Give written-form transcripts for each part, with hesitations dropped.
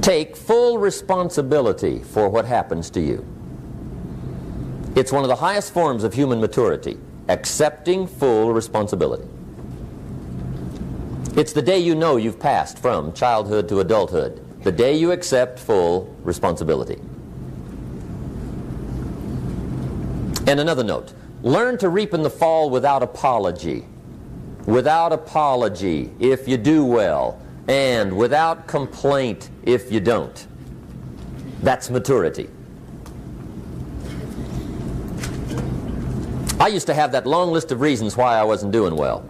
Take full responsibility for what happens to you. It's one of the highest forms of human maturity, accepting full responsibility. It's the day you know you've passed from childhood to adulthood, the day you accept full responsibility. And another note, learn to reap in the fall without apology. Without apology if you do well, and without complaint if you don't. That's maturity. I used to have that long list of reasons why I wasn't doing well.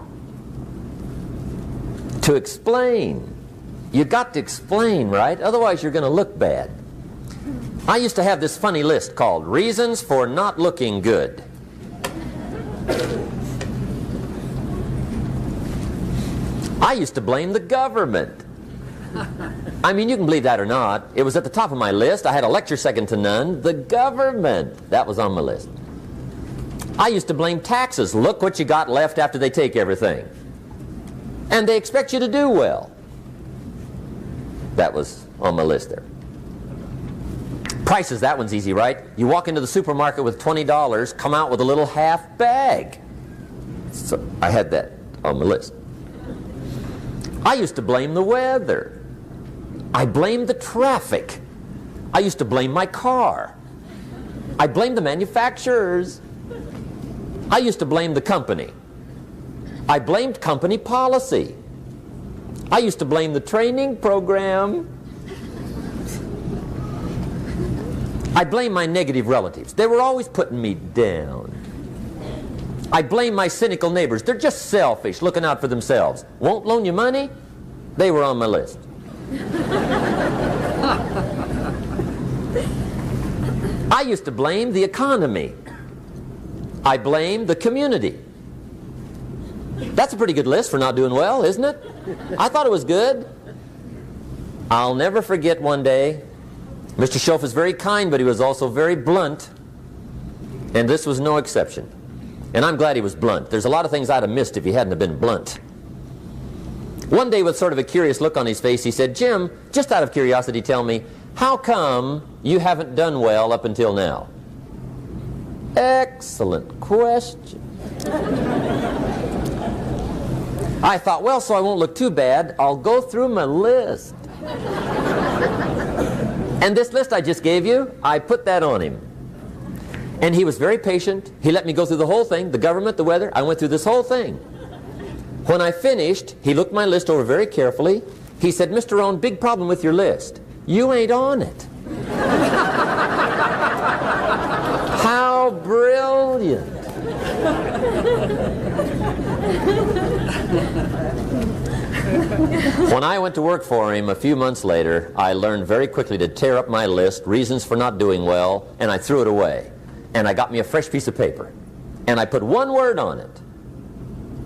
To explain. You got to explain, right? Otherwise you're going to look bad. I used to have this funny list called Reasons for Not Looking Good. I used to blame the government. I mean, you can believe that or not. It was at the top of my list. I had a lecture second to none. The government. That was on my list. I used to blame taxes. Look what you got left after they take everything. And they expect you to do well. That was on my list there. Prices, that one's easy, right? You walk into the supermarket with $20, come out with a little half bag. So I had that on my list. I used to blame the weather. I blamed the traffic. I used to blame my car. I blamed the manufacturers. I used to blame the company. I blamed company policy. I used to blame the training program. I blame my negative relatives. They were always putting me down. I blame my cynical neighbors. They're just selfish, looking out for themselves. Won't loan you money? They were on my list. I used to blame the economy. I blamed the community. That's a pretty good list for not doing well, isn't it? I thought it was good. I'll never forget one day, Mr. Schoaf is very kind, but he was also very blunt. And this was no exception. And I'm glad he was blunt. There's a lot of things I'd have missed if he hadn't have been blunt. One day, with sort of a curious look on his face, he said, "Jim, just out of curiosity, tell me, how come you haven't done well up until now?" Excellent question. I thought, well, so I won't look too bad, I'll go through my list. And this list I just gave you, I put that on him. And he was very patient. He let me go through the whole thing, the government, the weather. I went through this whole thing. When I finished, he looked my list over very carefully. He said, "Mr. Rohn, big problem with your list. You ain't on it." How brilliant. When I went to work for him a few months later, I learned very quickly to tear up my list, reasons for not doing well, and I threw it away. And I got me a fresh piece of paper. And I put one word on it.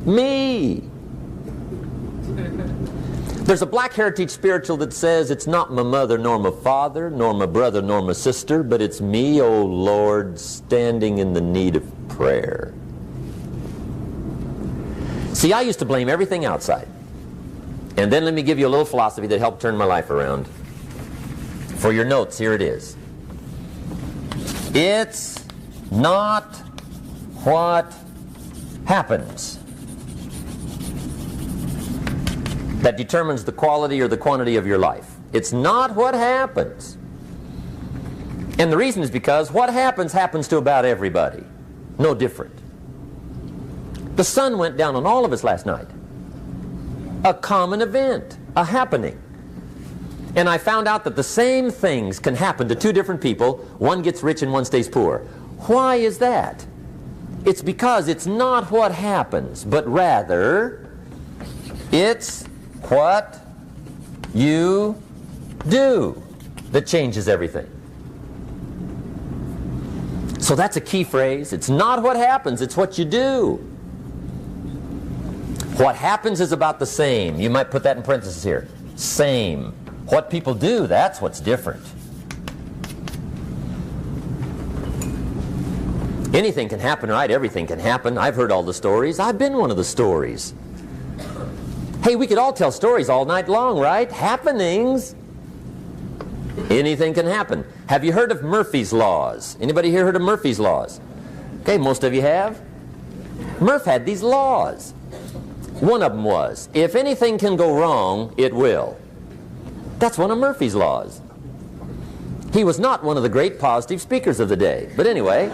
Me. There's a Black Heritage spiritual that says, "It's not my mother nor my father, nor my brother nor my sister, but it's me, O Lord, standing in the need of prayer." See, I used to blame everything outside. And then let me give you a little philosophy that helped turn my life around. For your notes, here it is. It's not what happens that determines the quality or the quantity of your life. It's not what happens. And the reason is because what happens happens to about everybody. No different. The sun went down on all of us last night. A common event, a happening. And I found out that the same things can happen to two different people. One gets rich and one stays poor. Why is that? It's because it's not what happens, but rather it's what you do that changes everything. So that's a key phrase. It's not what happens, it's what you do. What happens is about the same. You might put that in parentheses here. Same. What people do, that's what's different. Anything can happen, right? Everything can happen. I've heard all the stories. I've been one of the stories. Hey, we could all tell stories all night long, right? Happenings. Anything can happen. Have you heard of Murphy's Laws? Anybody here heard of Murphy's Laws? Okay, most of you have. Murph had these laws. One of them was, if anything can go wrong, it will. That's one of Murphy's Laws. He was not one of the great positive speakers of the day. But anyway,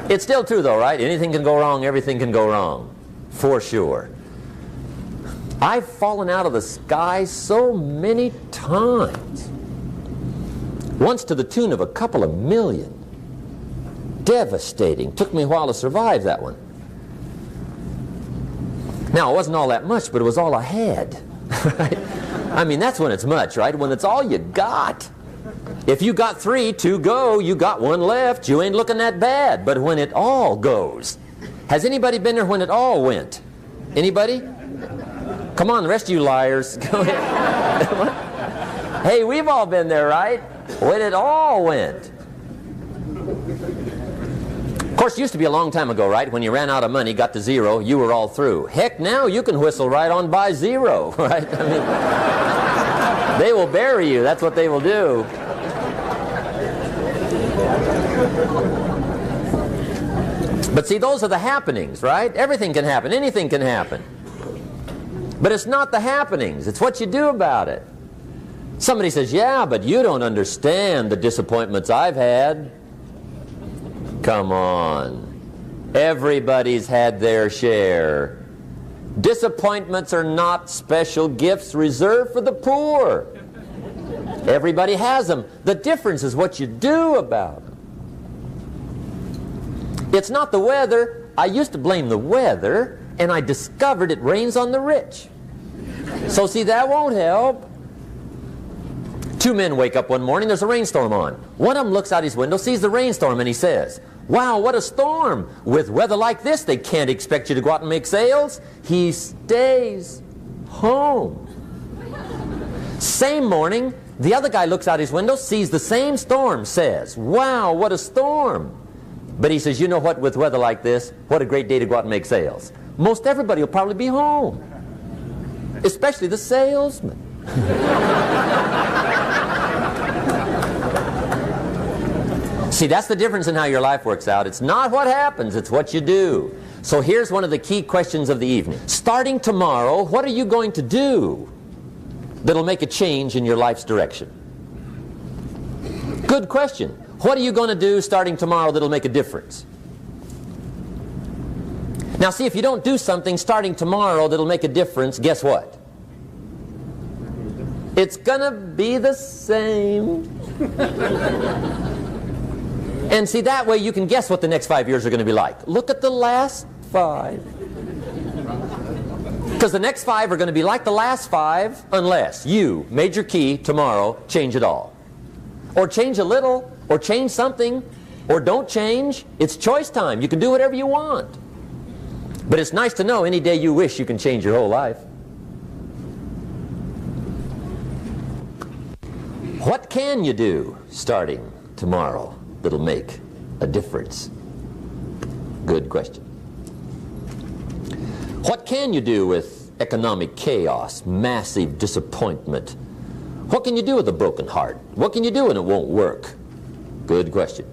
it's still true though, right? Anything can go wrong, everything can go wrong. For sure. I've fallen out of the sky so many times. Once to the tune of a couple of million. Devastating. Took me a while to survive that one. Now, it wasn't all that much, but it was all I had. Right? I mean, that's when it's much, right? When it's all you got. If you got 3, 2 go, you got 1 left, you ain't looking that bad. But when it all goes, has anybody been there when it all went? Anybody? Come on, the rest of you liars. Go ahead. Hey, we've all been there, right? When it all went. Of course, it used to be a long time ago, right? When you ran out of money, got to 0, you were all through. Heck, now you can whistle right on by 0, right? I mean, they will bury you. That's what they will do. But see, those are the happenings, right? Everything can happen. Anything can happen. But it's not the happenings. It's what you do about it. Somebody says, yeah, but you don't understand the disappointments I've had. Come on. Everybody's had their share. Disappointments are not special gifts reserved for the poor. Everybody has them. The difference is what you do about them. It's not the weather. I used to blame the weather, and I discovered it rains on the rich. So see, that won't help. 2 men wake up one morning, there's a rainstorm on. One of them looks out his window, sees the rainstorm, and he says, wow, what a storm. With weather like this, they can't expect you to go out and make sales. He stays home. Same morning, the other guy looks out his window, sees the same storm, says, wow, what a storm. But he says, you know what, with weather like this, what a great day to go out and make sales. Most everybody will probably be home, especially the salesman. See, that's the difference in how your life works out. It's not what happens, it's what you do. So here's one of the key questions of the evening. Starting tomorrow, what are you going to do that'll make a change in your life's direction? Good question. What are you going to do starting tomorrow that'll make a difference? Now see, if you don't do something starting tomorrow that'll make a difference, guess what? It's going to be the same. And see, that way you can guess what the next 5 years are going to be like. Look at the last 5. Because the next 5 are going to be like the last 5 unless you, major key, tomorrow, change it all. Or change a little, or change something, or don't change. It's choice time. You can do whatever you want. But it's nice to know any day you wish you can change your whole life. What can you do starting tomorrow that'll make a difference? Good question. What can you do with economic chaos, massive disappointment? What can you do with a broken heart? What can you do when it won't work? Good question.